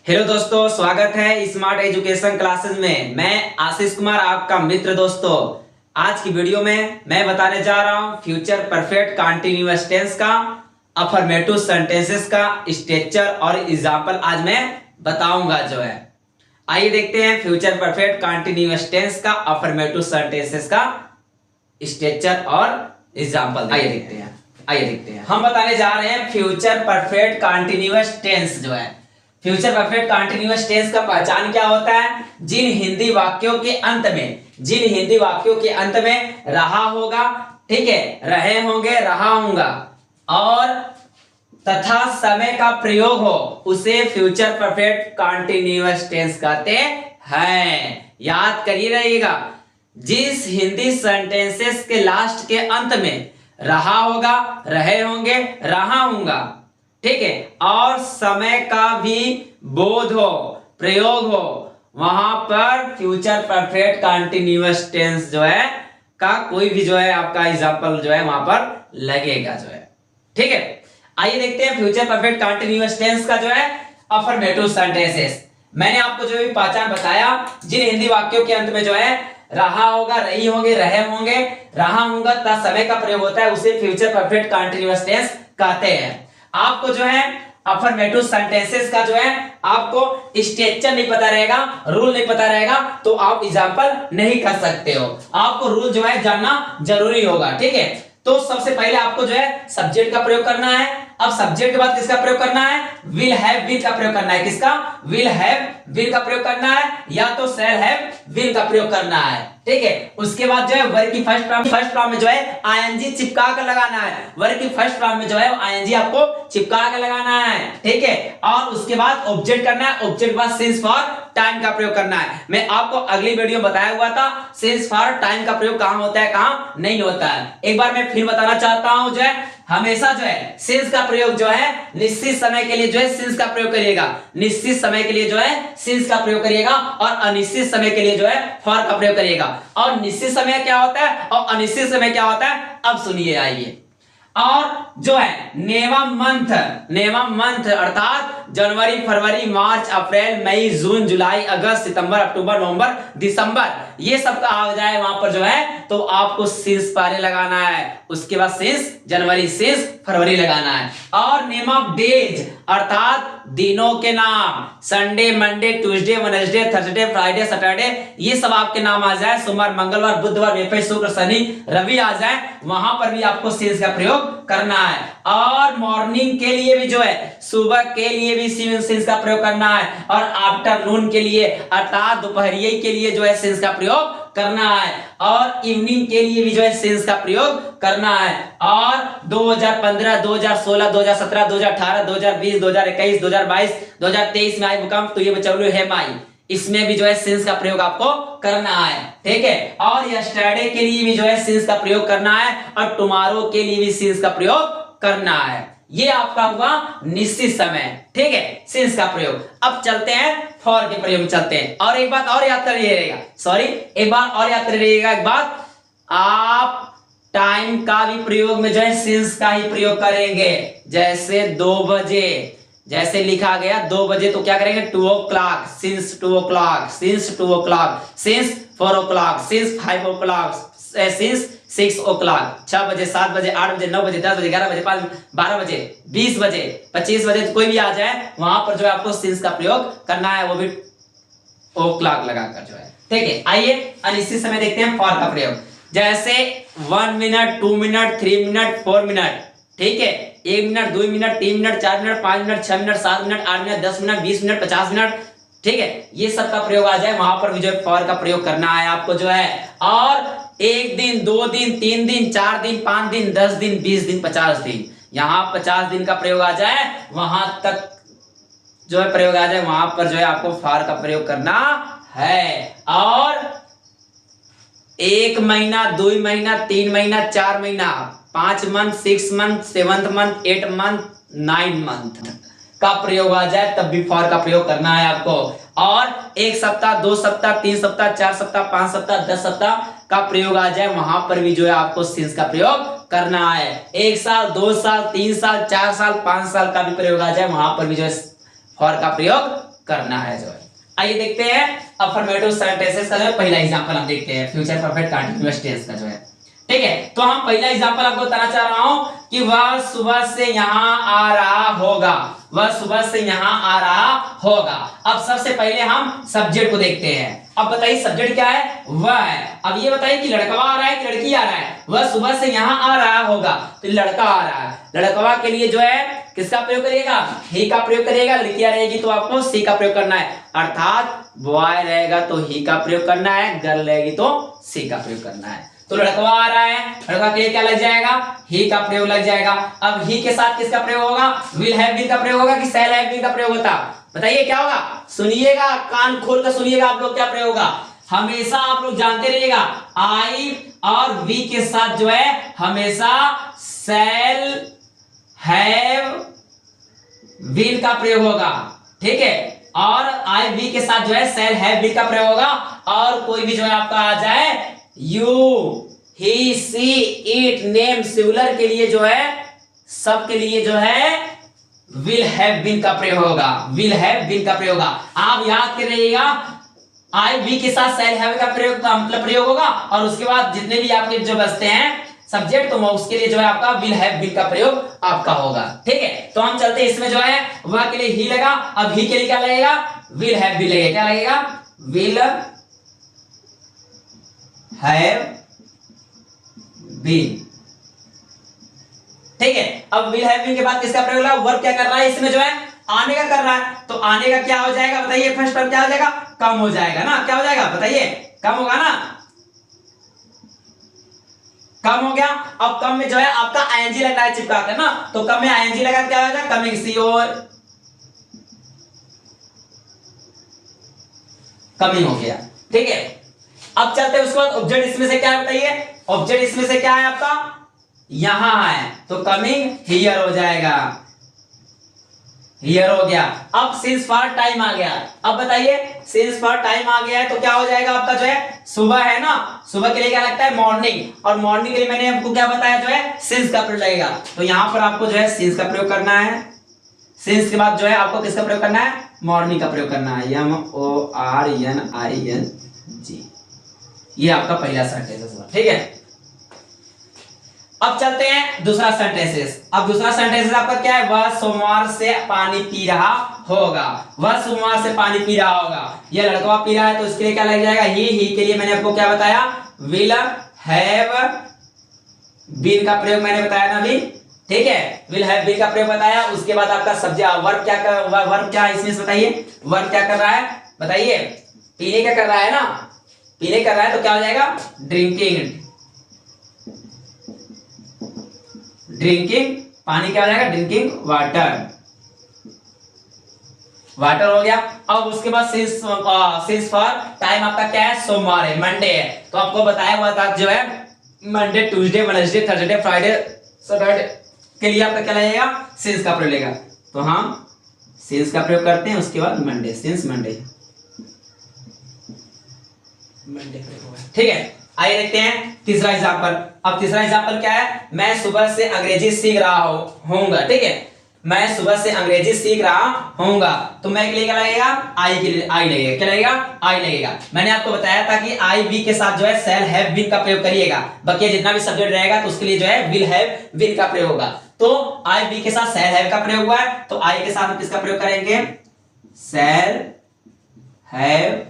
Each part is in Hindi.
हेलो दोस्तों, स्वागत है स्मार्ट एजुकेशन क्लासेस में। मैं आशीष कुमार, आपका मित्र। दोस्तों, आज की वीडियो में मैं बताने जा रहा हूं फ्यूचर परफेक्ट कंटीन्यूअस टेंस का, अफर्मेटिव सेंटेंसेस का स्ट्रक्चर और एग्जांपल आज मैं बताऊंगा जो है। आइए देखते हैं फ्यूचर परफेक्ट कंटीन्यूअस टेंस का, अफर्मेटिव सेंटेंसेस का स्ट्रक्चर और एग्जांपल। आइए देखते हैं हम बताने जा रहे हैं फ्यूचर परफेक्ट कंटीन्यूअस टेंस जो है। फ्यूचर परफेक्ट कंटीन्यूअस टेंस का पहचान क्या होता है? जिन हिंदी वाक्यों के अंत में रहा होगा, ठीक है, रहे होंगे, रहा होगा और तथा समय का प्रयोग हो, उसे फ्यूचर परफेक्ट कंटीन्यूअस टेंस कहते हैं। याद करिए रहिएगा, जिस हिंदी सेंटेंसेस के लास्ट के अंत में रहा होगा, रहे होंगे, रहा होगा, ठीक है, और समय का भी बोध हो, प्रयोग हो, वहां पर फ्यूचर परफेक्ट कंटीन्यूअस टेंस जो है का कोई भी जो है आपका एग्जांपल जो है वहां पर लगेगा जो है। ठीक है, आइए देखते हैं फ्यूचर परफेक्ट कंटीन्यूअस टेंस का जो है अफर्मेटिव सेंटेंसेस। मैंने आपको जो भी पहचान बताया, जिन हिंदी वाक्यों के अंत में जो है रहा होगा, रही होंगे, रहे होंगे, रहा होगा तथा समय का प्रयोग होता है, उसे फ्यूचर परफेक्ट कंटीन्यूअस टेंस कहते हैं। आपको जो है अफर्मेटिव सेंटेंसेस का जो है आपको स्ट्रक्चर नहीं पता रहेगा, रूल नहीं पता रहेगा, तो आप एग्जांपल नहीं कर सकते हो। आपको रूल जो है जानना जरूरी होगा। ठीक है, तो सबसे पहले आपको जो है सब्जेक्ट का प्रयोग करना है। अब सब्जेक्ट के बाद किसका प्रयोग करना है? विल हैव बीन का प्रयोग करना है। किसका? विल हैव बीन का प्रयोग करना है, या तो शैल हैव बीन का प्रयोग करना है। ठीक है, उसके बाद जो है वर्ब की फर्स्ट फॉर्म में जो है आईएनजी चिपका कर लगाना है। वर्ब की फर्स्ट फॉर्म में जो है आईएनजी आपको चिपका कर लगाना है। ठीक है, और उसके बाद ऑब्जेक्ट करना है। ऑब्जेक्ट के बाद सिंस फॉर टाइम का प्रयोग करना है। मैं आपको अगली वीडियो में बताया हुआ था सिंस फॉर टाइम का प्रयोग कहां होता है, कहां नहीं होता है। एक बार मैं फिर बताना चाहता हूं, जो है हमेशा जो है सिंस का प्रयोग जो है निश्चित समय के लिए जो है सिंस का प्रयोग करिएगा, निश्चित समय के लिए जो है सिंस का प्रयोग करिएगा, और अनिश्चित समय के लिए जो है फॉर का प्रयोग करिएगा। और निश्चित समय क्या होता है और अनिश्चित समय क्या होता है, अब सुनिए। आइए, और जो है नेवम मंथ अर्थात जनवरी, फरवरी, मार्च, अप्रैल, मई, जून, जुलाई, अगस्त, सितंबर, अक्टूबर, नवंबर, दिसंबर, ये सब का आ जाए वहां पर जो है, तो आपको सिंस पहले लगाना है, उसके बाद सिंस जनवरी, सिंस फरवरी लगाना है। और नेम ऑफ डेज अर्थात दिनों के नाम, Sunday, Monday, Tuesday, Wednesday, Thursday, Friday, Saturday, ये सब आपके नाम आ जाए। सोमवार, मंगलवार, बुधवार, बृहस्पति, शुक्र, शनि, रवि आ जाए, वहां पर भी आपको सिंस का प्रयोग करना है। और मॉर्निंग के लिए भी जो है, सुबह के लिए भी सिंस का प्रयोग करना है, और आफ्टरनून के लिए अर्थात दोपहरिये के लिए जो है सिंस का प्रयोग करना है, और इवनिंग के लिए भी जो है सिंस का प्रयोग करना है। और 2015, 2016, 2017, 2018, 2020, 2021, 2022, 2023 में आई भूकंप, तो ये बचाओ है माई, इसमें भी जो है सिंस का प्रयोग आपको करना है। ठीक है, और यस्टरडे के लिए भी जो है सिंस का प्रयोग करना है, और टुमारो के लिए भी सिंस का प्रयोग करना है। ये आपका हुआ निश्चित समय। ठीक है, सिंस का प्रयोग। अब चलते हैं फॉर के प्रयोग में चलते हैं। और एक बात और याद करिएगा, एक बात, आप टाइम का भी प्रयोग में जो है सिंस का ही प्रयोग करेंगे। जैसे 2 बजे, जैसे लिखा गया 2 बजे, तो क्या करेंगे? 2 o'clock, since 2 o'clock, since 2 o'clock, since 4 o'clock, since 5 o'clock, since 6 o'clock, 6 बजे, 7 बजे, 8 बजे, 9 बजे, 10 बजे, 11 बजे, 12 बजे, 20 बजे, 25 बजे, कोई भी आ जाए, वहां पर जो है आपको सिंस का प्रयोग करना है, वो भी o'clock लगाकर जो है। ठीक है, आइए अनिश्चित समय देखते हैं फॉर का प्रयोग। जैसे 1 मिनट, 2 मिनट, 3 मिनट, 4 मिनट, ठीक है, 1 minute, 2 minute, 3 minute, 4 minute, 5 minute, 6 minute, 7 minute, 8 minute, 10 minute, 20 minute, 50 minute, ठीक है, ये सब का प्रयोग आ जाए, वहां पर भी जो है फॉर का प्रयोग करना है आपको जो है। और 1 दिन, 2 दिन, 3 दिन, 4 दिन, 5 दिन, 10 दिन, 20 दिन, 50 दिन, यहां 50 दिन का प्रयोग आ जाए, वहां तक जो है प्रयोग आ जाए, वहां पर जो है आपको फॉर का प्रयोग करना है। और 1 महीना, 2 महीना, 3 महीना, 4 महीना, 5 month, 6 month, 7th month, 8 month, 9 month का प्रयोग आ जाए, तब भी फॉर का प्रयोग करना है आपको। और 1 सप्ताह, 2 सप्ताह, 3 सप्ताह, 4 सप्ताह, 5 सप्ताह, 10 सप्ताह का प्रयोग आ जाए, वहां पर भी जो है आपको सिंस का प्रयोग करना है। 1 साल, 2 साल, 3 साल, 4 साल, 5 साल का भी प्रयोग आ जाए, वहां पर भी जो है फॉर का प्रयोग करना है जो है। आइए देखते हैं अफर्मेटिव सेंटेंसेस का जो है पहला एग्जांपल हम देखते हैं फ्यूचर परफेक्ट कंटीन्यूअस टेंस का जो है। ठीक है, तो हम पहला एग्जांपल आपको बताना चाह रहा हूं कि वह सुबह से यहां आ रहा होगा, वह सुबह से यहां आ रहा होगा। अब सबसे पहले हम सब्जेक्ट को देखते हैं। अब बताइए सब्जेक्ट क्या है, वह है। अब ये बताइए कि लड़कवा आ रहा है कि लड़की आ रहा है। वह सुबह से यहां आ रहा होगा, तो लड़का आ रहा है। लड़कवा के लिए जो है किसका प्रयोग करिएगा, ही का प्रयोग करिएगा। लड़कियां रहेगी तो आपको सी का प्रयोग करना है, अर्थात बॉय रहेगा तो ही का प्रयोग करना है, गर्ल रहेगी तो सी का प्रयोग करना है। तो लड़कवा आ रहा है, लड़का के लिए क्या लग जाएगा, ही का प्रयोग लग जाएगा। अब ही के साथ किसका प्रयोग होगा, विल हैव बीन का प्रयोग होगा कि शैल हैव बीन का प्रयोग होता, बताइए क्या होगा। सुनिएगा, कान खोल कर सुनिएगा आप लोग, क्या प्रयोग होगा। हमेशा आप लोग जानते रहिएगा, आई और वी के साथ जो है हमेशा शैल हैव बीन का प्रयोग होगा। ठीक है, और आई वी के साथ जो है शैल हैव बीन का प्रयोग होगा। और कोई भी जो है आपका आ जाए you, he, she, it, name, singular के लिए जो है, सब के लिए जो है विल हैव बीन का प्रयोग होगा, विल हैव बीन का प्रयोग होगा। आप याद कर रहिएगा, आई वी के साथ शैल हैव का प्रयोग का मतलब प्रयोग होगा, और उसके बाद जितने भी आपके जो बचते हैं सब्जेक्ट, तो उसके लिए जो है आपका विल हैव बीन का प्रयोग आपका होगा। ठीक है, तो हम चलते हैं इसमें जो है वह के लिए ही लगा। अब ही के लिए क्या लगेगा, विल हैव बीन लगेगा। क्या लगेगा, विल हैव बीन। ठीक है, अब विल हैव बीन के बाद किसका प्रयोग होगा, वर्ब क्या कर रहा है इसमें जो है, आने का कर रहा है। तो आने का क्या हो जाएगा बताइए, फर्स्ट वर्ब क्या हो जाएगा, कम हो जाएगा ना। क्या हो जाएगा बताइए, कम होगा ना, कम हो गया। अब कम में जो है आपका आईएनजी लगना है, चिपका कर ना, तो कम में आईएनजी लगा क्या हो जाएगा, कमिंग, सी और कमिंग हो गया। ठीक है, अब चलते हैं उसके बाद ऑब्जेक्ट इसमें से क्या है बताइए, ऑब्जेक्ट इसमें से क्या है आपका, यहां है, तो कमिंग हियर हो जाएगा, हियर हो गया। अब सिंस फॉर टाइम आ गया। अब बताइए सिंस फॉर टाइम आ गया है तो क्या हो जाएगा आपका जो है, सुबह है ना, सुबह के लिए क्या लगता है, मॉर्निंग, और मॉर्निंग के लिए मैंने आपको क्या बताया जो है सिंस का प्रयोग लगेगा। तो यहां पर आपको जो है सिंस का प्रयोग करना है। सिंस के बाद जो है आपको किसका प्रयोग करना है, मॉर्निंग का प्रयोग करना है, MORNING। ये आपका पहला सेंटेंस हुआ। ठीक है, अब चलते हैं दूसरा सेंटेंसेस। अब दूसरा सेंटेंसेस आपका क्या है, वह सोमवार से पानी पी रहा होगा, वह सोमवार से पानी पी रहा होगा। ये लड़का पी रहा है तो इसके लिए क्या लग जाएगा, ही के लिए मैंने आपको क्या बताया, विल हैव बीन का प्रयोग मैंने बताया ना अभी। ठीक है, विल हैव बीन का प्रयोग बताया। उसके बाद आपका सब्जेक्ट, वर्ब क्या कर, वर्ब क्या है इसमें बताइए, वर्ब क्या कर रहा है बताइए, पीने क्या कर रहा है ना, पीने कर रहा है तो क्या हो जाएगा, ड्रिंकिंग, ड्रिंकिंग, पानी क्या हो जाएगा, ड्रिंकिंग वाटर, वाटर हो गया। अब उसके बाद सिंस फॉर टाइम आपका क्या है, सोमवार है, मंडे है, तो आपको बताया हुआ था जो है Monday, Tuesday, Wednesday, Thursday, Friday, Saturday के लिए आपका क्या लगेगा, सिंस का प्रयोग लेगा। तो हम सिंस का प्रयोग करते हैं, उसके बाद मंडे, सिंस मंडे, मंडे। ठीक है, आइए देखते हैं तीसरा एग्जांपल। अब तीसरा एग्जांपल क्या है, मैं सुबह से अंग्रेजी सीख रहा होऊंगा। ठीक है, मैं सुबह से अंग्रेजी सीख रहा होऊंगा, तो मैं के लिए क्या लगेगा, आई के लिए आई लगेगा। क्या लगेगा, आई लगेगा। मैंने आपको बताया था कि आई वी के साथ जो है शैल हैव बीन का प्रयोग करिएगा, बाकी जितना भी सब्जेक्ट रहेगा तो उसके लिए जो है विल हैव बीन का प्रयोग होगा। तो आई वी के साथ शैल हैव का प्रयोग हुआ है, तो आई के साथ हम किसका प्रयोग करेंगे, शैल हैव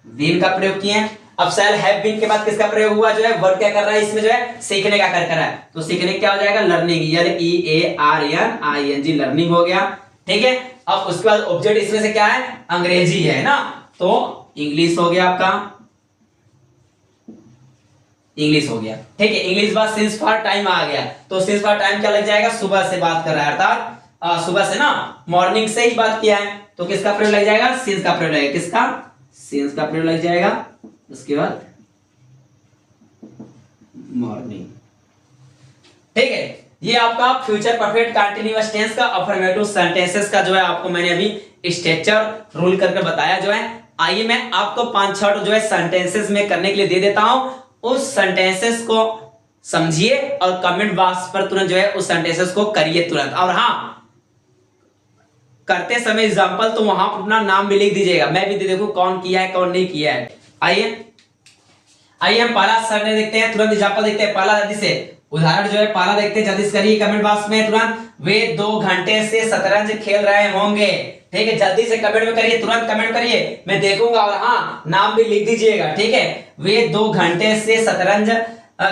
बीन का प्रयोग किए। अब शैल हैव बीन के बाद किसका प्रयोग हुआ, जो है वर्ब क्या कर रहा है इसमें, जो है सीखने का कर रहा है, तो सीखने क्या हो जाएगा, लर्निंग, LEARNING, लर्निंग हो गया। ठीक है, अब उसके बाद ऑब्जेक्ट इसमें से क्या है, अंग्रेजी है ना, तो इंग्लिश हो गया आपका, इंग्लिश हो गया। ठीक है, इंग्लिश बाद सिंस फॉर टाइम आ गया, तो सिंस फॉर टाइम क्या लग जाएगा, सुबह से बात कर रहा है, अर्थात सुबह से ना, मॉर्निंग से ही बात किया है, तो किसका प्रयोग लग जाएगा, सिंस का प्रयोग लगेगा, किसका, सिंस का प्रयोग लग जाएगा। उसके बाद मॉर्निंग। ठीक है, ये आपका फ्यूचर परफेक्ट कंटीन्यूअस टेंस का अफर्मेटिव सेंटेंसेस का जो है आपको मैंने अभी स्ट्रक्चर रूल करके बताया जो है। आइए मैं आपको 5-6 जो है सेंटेंसेस में करने के लिए दे देता हूं, उस सेंटेंसेस को समझिए और कमेंट बॉक्स पर तुरंत जो है उस सेंटेंसेस को करिए तुरंत। और हाँ, करते समय एग्जाम्पल तो वहां पर अपना नाम भी लिख दीजिएगा, मैं भी देखूं कौन किया है कौन नहीं किया है। आइए हम पहला सरने देखते हैं, तुरंत एग्जाम्पल देखते हैं पहला जल्दी से, उदाहरण जो है पहला देखते हैं, जल्दी से करिए कमेंट बॉक्स में तुरंत। वे 2 घंटे से शतरंज खेल रहे होंगे, ठीक है, जल्दी से कमेंट में करिए, तुरंत कमेंट करिए, मैं देखूंगा, और हाँ नाम भी लिख दीजिएगा, ठीक है। वे 2 घंटे से शतरंज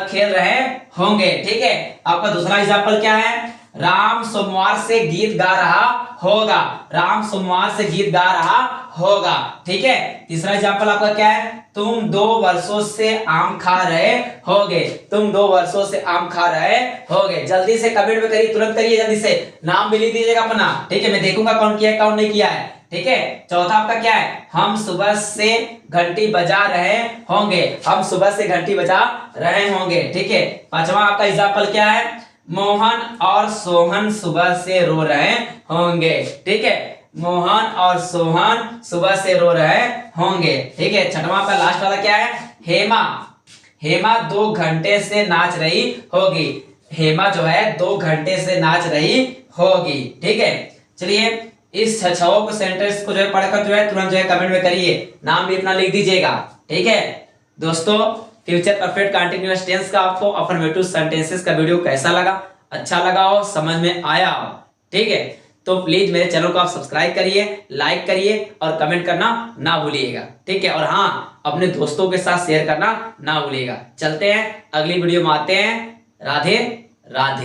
खेल रहे होंगे, ठीक है। आपका दूसरा एग्जाम्पल क्या है, राम सोमवार से गीत गा रहा होगा, राम सोमवार से गीत गा रहा होगा, ठीक है। तीसरा एग्जाम्पल आपका क्या है, तुम 2 वर्षों से आम खा रहे होगे, तुम 2 वर्षों से आम खा रहे होगे, जल्दी से कमेंट में करिए, तुरंत करिए, जल्दी से नाम भी लिख दीजिएगा अपना, ठीक है, मैं देखूंगा कौन किया है कौन नहीं किया है, ठीक है। चौथा आपका क्या है, हम सुबह से घंटी बजा रहे होंगे, हम सुबह से घंटी बजा रहे होंगे, ठीक है। पांचवा आपका एग्जाम्पल क्या है, मोहन और सोहन सुबह से रो रहे होंगे, ठीक है, मोहन और सोहन सुबह से रो रहे होंगे, ठीक है। छठवां का लास्ट वाला क्या है, हेमा 2 घंटे से नाच रही होगी, हेमा जो है 2 घंटे से नाच रही होगी, ठीक है। चलिए इस 6 सेंटेंस को जो है पढ़कर जो है तुरंत जो है कमेंट में करिए, नाम भी अपना लिख दीजिएगा, ठीक है। दोस्तों फ्यूचर परफेक्ट कंटीन्यूअस टेंस का आपको अफर्मेटिव सेंटेंसेस का वीडियो कैसा लगा, अच्छा लगा हो, समझ में आया हो, ठीक है, तो प्लीज मेरे चैनल को आप सब्सक्राइब करिए, लाइक करिए और कमेंट करना ना भूलिएगा, ठीक है। और हाँ अपने दोस्तों के साथ शेयर करना ना भूलिएगा। चलते हैं अगली वीडियो में, आते हैं, राधे राधे।